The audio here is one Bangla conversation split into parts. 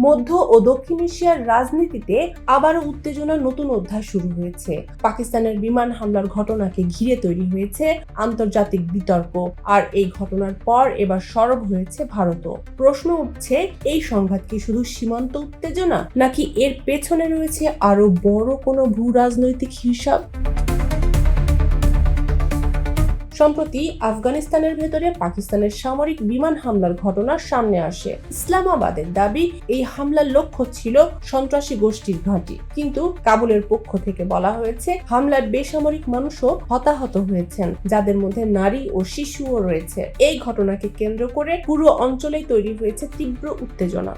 মধ্য ও দক্ষিণ এশিয়ার রাজনীতিতে আবারও উত্তেজনার নতুন অধ্যায় শুরু হয়েছে। পাকিস্তানের বিমান হামলার ঘটনাকে ঘিরে তৈরি হয়েছে আন্তর্জাতিক বিতর্ক, আর এই ঘটনার পর এবার সরব হয়েছে ভারতও। প্রশ্ন উঠছে, এই সংঘাত কি শুধু সীমান্ত উত্তেজনা, নাকি এর পেছনে রয়েছে আরো বড় কোনো ভূ রাজনৈতিক হিসাব? সম্প্রতি আফগানিস্তানের ভেতরে পাকিস্তানের সামরিক বিমান হামলার ঘটনা সামনে আসে। ইসলামাবাদের দাবি, এই হামলার লক্ষ্য ছিল সন্ত্রাসী গোষ্ঠীর ঘাঁটি, কিন্তু কাবুলের পক্ষ থেকে বলা হয়েছে হামলার বেসামরিক মানুষও হতাহত হয়েছেন, যাদের মধ্যে নারী ও শিশুও রয়েছে। এই ঘটনাকে কেন্দ্র করে পুরো অঞ্চলেই তৈরি হয়েছে তীব্র উত্তেজনা।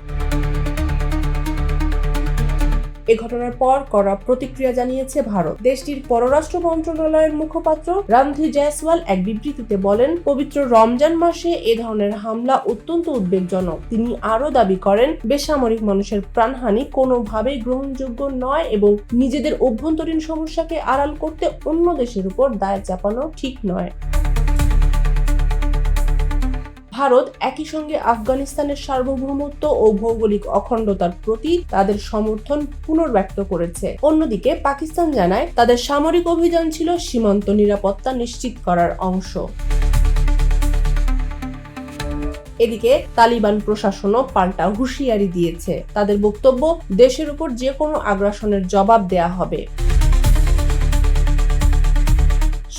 এ ঘটনার পর কড়া প্রতিক্রিয়া জানিয়েছে ভারত। দেশটির পররাষ্ট্র মন্ত্রণালয়ের মুখপাত্র রণধীর জয়সওয়াল এক বিবৃতিতে বলেন, পবিত্র রমজান মাসে এ ধরনের হামলা অত্যন্ত উদ্বেগজনক। তিনি আরও দাবি করেন, বেসামরিক মানুষের প্রাণহানি কোনোভাবেই গ্রহণযোগ্য নয় এবং নিজেদের অভ্যন্তরীণ সমস্যাকে আড়াল করতে অন্য দেশের উপর দায় চাপানো ঠিক নয়। ভারত একই সঙ্গে আফগানিস্তানের সার্বভৌমত্ব ও ভৌগোলিক অখণ্ডতার প্রতি তাদের সমর্থন পুনর্ব্যক্ত করেছে। অন্যদিকে পাকিস্তান জানায়, তাদের সামরিক অভিযান ছিল সীমান্ত নিরাপত্তা নিশ্চিত করার অংশ। এদিকে তালিবান প্রশাসনও পাল্টা হুঁশিয়ারি দিয়েছে। তাদের বক্তব্য, দেশের উপর যে কোনো আগ্রাসনের জবাব দেয়া হবে।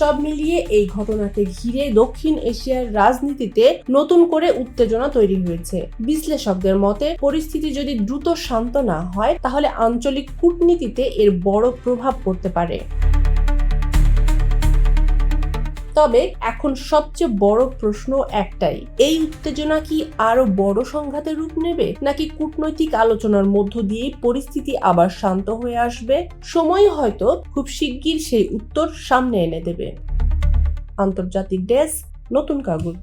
সব মিলিয়ে এই ঘটনাকে ঘিরে দক্ষিণ এশিয়ার রাজনীতিতে নতুন করে উত্তেজনা তৈরি হয়েছে। বিশ্লেষকদের মতে, পরিস্থিতি যদি দ্রুত শান্ত না হয়, তাহলে আঞ্চলিক কূটনীতিতে এর বড় প্রভাব পড়তে পারে। তবে এখন সবচেয়ে বড় প্রশ্ন একটাই, এই উত্তেজনা কি আরো বড় সংঘাতের রূপ নেবে, নাকি কূটনৈতিক আলোচনার মধ্য দিয়েই পরিস্থিতি আবার শান্ত হয়ে আসবে? সময় হয়তো খুব শিগগির সেই উত্তর সামনে এনে দেবে। আন্তর্জাতিক ডেস্ক, নতুন কাগজ।